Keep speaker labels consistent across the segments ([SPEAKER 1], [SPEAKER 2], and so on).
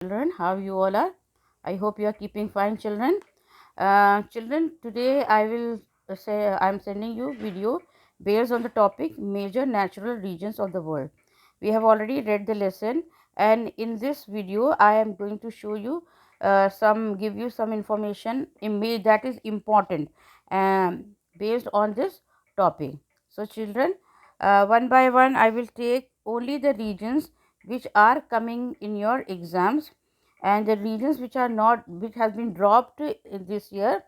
[SPEAKER 1] Children, how you all are? I hope you are keeping fine, children. Children, today I will say I'm sending you video based on the topic major natural regions of the world. We have already read the lesson, and in this video I am going to show you give you some information that is important based on this topic. So children, one by one I will take only the regions which are coming in your exams, and the regions which are not, which has been dropped in this year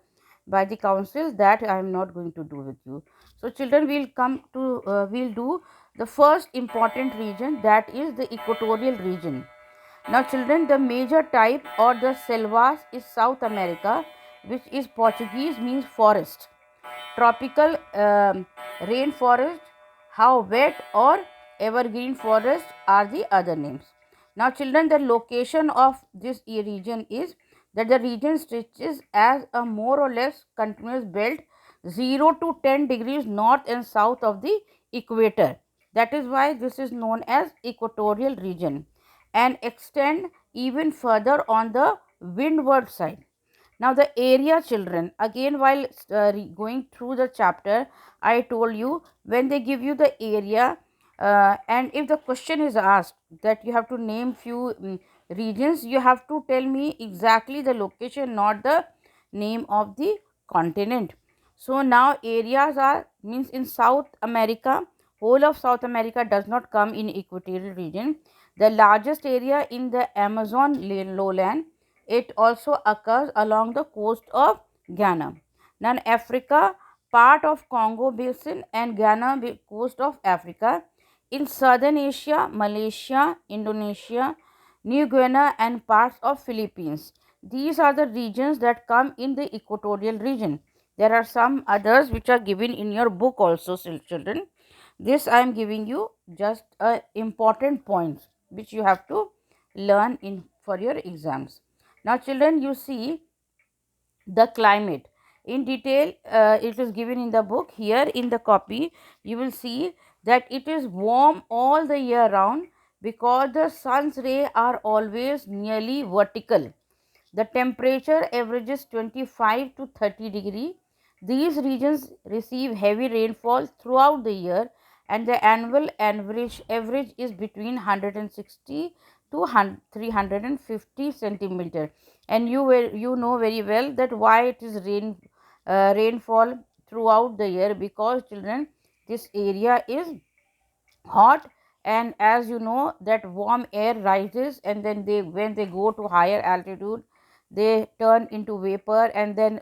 [SPEAKER 1] by the council, that I am not going to do with you. So children, we'll do the first important region, that is the equatorial region. Now children, the major type or the selvas is South America, which is Portuguese means forest. Tropical rainforest, how wet or evergreen forest are the other names. Now children, the location of this region is that the region stretches as a more or less continuous belt 0 to 10 degrees north and south of the equator. That is why this is known as equatorial region, and extend even further on the windward side. Now the area, children, again while going through the chapter, I told you when they give you the area, and if the question is asked that you have to name few regions, you have to tell me exactly the location, not the name of the continent. So now areas are means in South America, whole of South America does not come in equatorial region. The largest area in the Amazon lowland, it also occurs along the coast of Ghana. Now, Africa, part of Congo Basin and Ghana coast of Africa. In Southern Asia, Malaysia, Indonesia, New Guinea and parts of Philippines. These are the regions that come in the equatorial region. There are some others which are given in your book also, children. This I am giving you just important points which you have to learn in for your exams. Now children, you see the climate in detail, it is given in the book. Here in the copy you will see that it is warm all the year round because the sun's rays are always nearly vertical. The temperature averages 25 to 30 degree. These regions receive heavy rainfall throughout the year, and the annual average is between 160 to 350 centimeter. And you know very well that why it is rainfall throughout the year, because children, this area is hot, and as you know that warm air rises, and then they when they go to higher altitude, they turn into vapor, and then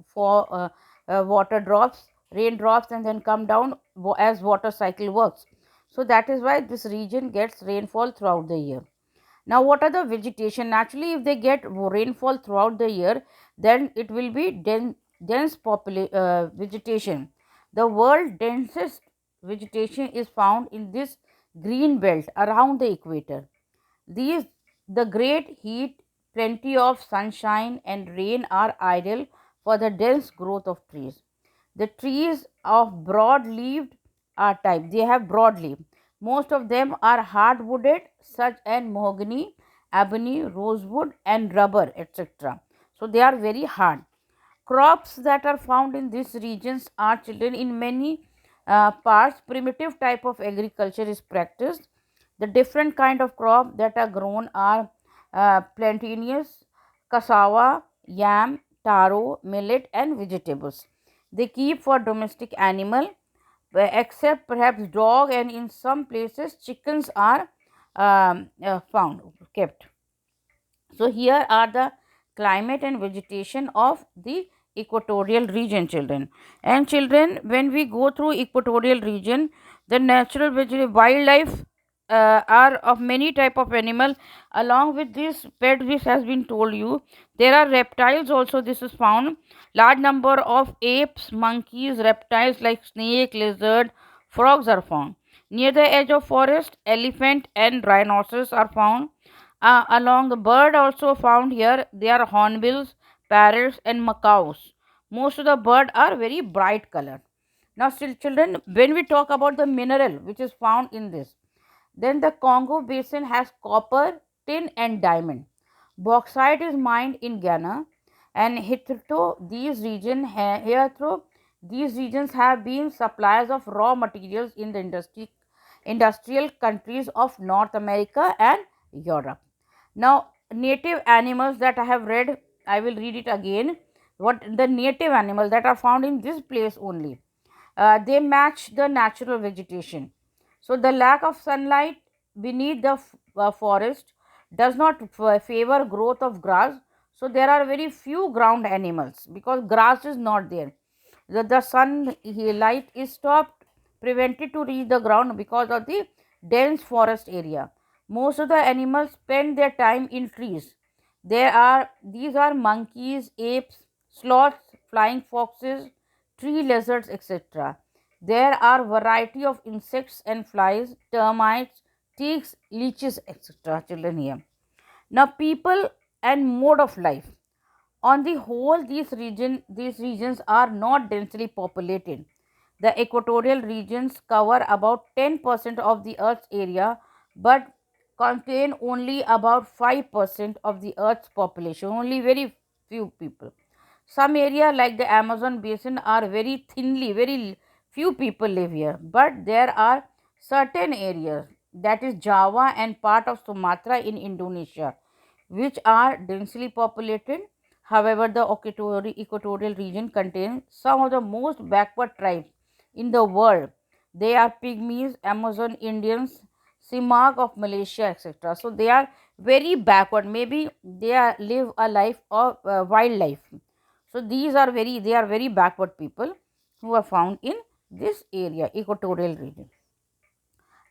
[SPEAKER 1] for water drops, raindrops, and then come down as water cycle works. So that is why this region gets rainfall throughout the year. Now what are the vegetation? Naturally, if they get rainfall throughout the year, then it will be dense vegetation. The world densest vegetation is found in this green belt around the equator. These, the great heat, plenty of sunshine and rain are ideal for the dense growth of trees. The trees of broad leaved are type. They have broad leaf. Most of them are hardwooded, such as mahogany, ebony, rosewood, and rubber, etc. So they are very hard. Crops that are found in these regions are, children, in many parts primitive type of agriculture is practiced. The different kind of crop that are grown are plantains, cassava, yam, taro, millet, and vegetables. They keep for domestic animal, except perhaps dog, and in some places chickens are found kept. So here are the climate and vegetation of the equatorial region, children. And children, when we go through equatorial region, the natural wildlife are of many type of animal. Along with this pet, which has been told you, there are reptiles also. This is found large number of apes, monkeys, reptiles like snake, lizard, frogs are found. Near the edge of forest, elephant and rhinoceros are found. Along the bird also found here, they are hornbills, parrots, and macaws. Most of the bird are very bright colored. Now, still children, when we talk about the mineral which is found in this, then the Congo basin has copper, tin, and diamond. Bauxite is mined in Ghana, and hitherto these regions have been suppliers of raw materials in the industrial countries of North America and Europe. Now, native animals that I have read, I will read it again. What the native animals that are found in this place only, they match the natural vegetation. So, the lack of sunlight beneath the forest does not favor growth of grass. So, there are very few ground animals because grass is not there. The sun light is stopped, prevented to reach the ground because of the dense forest area. Most of the animals spend their time in trees. These are monkeys, apes, sloths, flying foxes, tree lizards, etc. There are variety of insects and flies, termites, ticks, leeches, etc. Children here. Now, people and mode of life. On the whole, these regions are not densely populated. The equatorial regions cover about 10% of the Earth's area, but contain only about 5% of the Earth's population. Only very few people. Some area like the Amazon basin are very thinly, very few people live here, but there are certain areas, that is Java and part of Sumatra in Indonesia, which are densely populated. However, the equatorial region contains some of the most backward tribes in the world. They are Pygmies, Amazon Indians, Simag of Malaysia, etc. So they are very backward. Maybe they live a life of wildlife. So they are very backward people who are found in this area, equatorial region.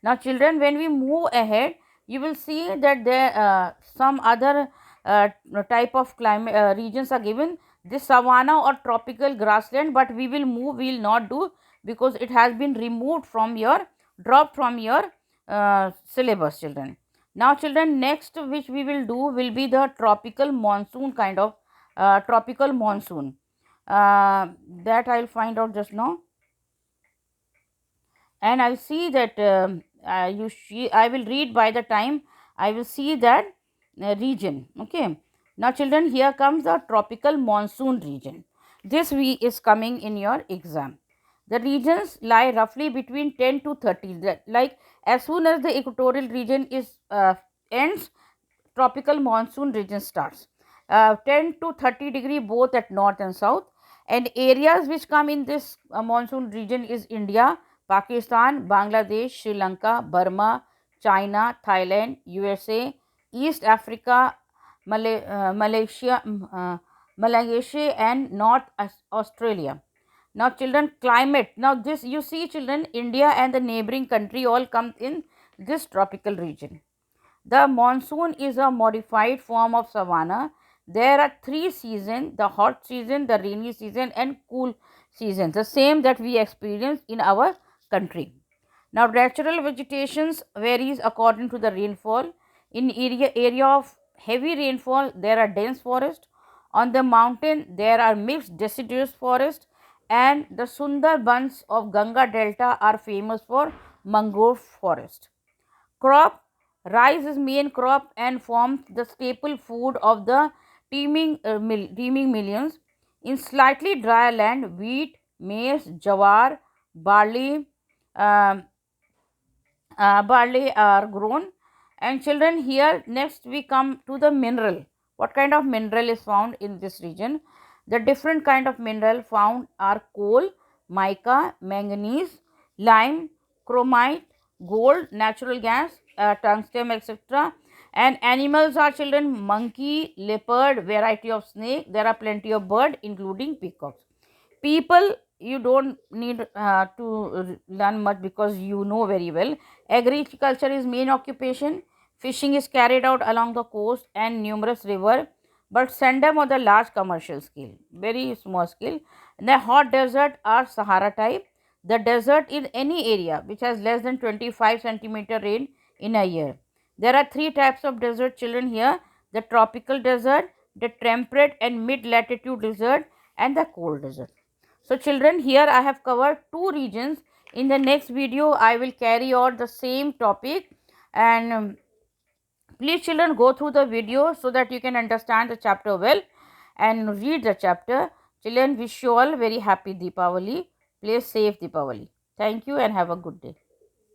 [SPEAKER 1] Now, children, when we move ahead, you will see that there some other type of climate regions are given. This savanna or tropical grassland, but we will move. We will not do because it has been removed from your dropped from your syllabus, children. Now, children, next which we will do will be the tropical monsoon kind of tropical monsoon. That I will find out just now, and I see that I will read by the time I will see that region. Okay. Now, children, here comes the tropical monsoon region. This is coming in your exam. The regions lie roughly between 10 to 30. Like as soon as the equatorial region is ends, tropical monsoon region starts. 10 to 30 degree both at north and south, and areas which come in this monsoon region is India, Pakistan, Bangladesh, Sri Lanka, Burma, China, Thailand, USA, East Africa, Malaysia and North Australia. Now, children, climate. Now, this you see, children, India and the neighboring country all come in this tropical region. The monsoon is a modified form of savanna. There are three seasons: the hot season, the rainy season, and cool season, the same that we experience in our country. Now, natural vegetation varies according to the rainfall. In area of heavy rainfall, there are dense forests. On the mountain, there are mixed deciduous forests, and the Sundarbans of Ganga Delta are famous for mangrove forest. Crop. Rice is main crop and forms the staple food of the teeming millions. In slightly drier land, wheat, maize, jawar, barley, um, barley are grown. And children, here next we come to the mineral. What kind of mineral is found in this region? The different kind of mineral found are coal, mica, manganese, lime, chromite, gold, natural gas, tungsten, etc. And animals are, children, monkey, leopard, variety of snake. There are plenty of bird, including peacocks. People, you don't need to learn much because you know very well. Agriculture is main occupation. Fishing is carried out along the coast and numerous river, but seldom on the large commercial scale, very small scale. The hot desert are Sahara type. The desert is any area which has less than 25 centimeter rain in a year. There are three types of desert, children, here: the tropical desert, the temperate and mid latitude desert, and the cold desert. So, children, here I have covered two regions. In the next video, I will carry on the same topic, and please children, go through the video so that you can understand the chapter well and read the chapter. Children, wish you all very happy Deepavali. Play safe Deepavali. Thank you and have a good day.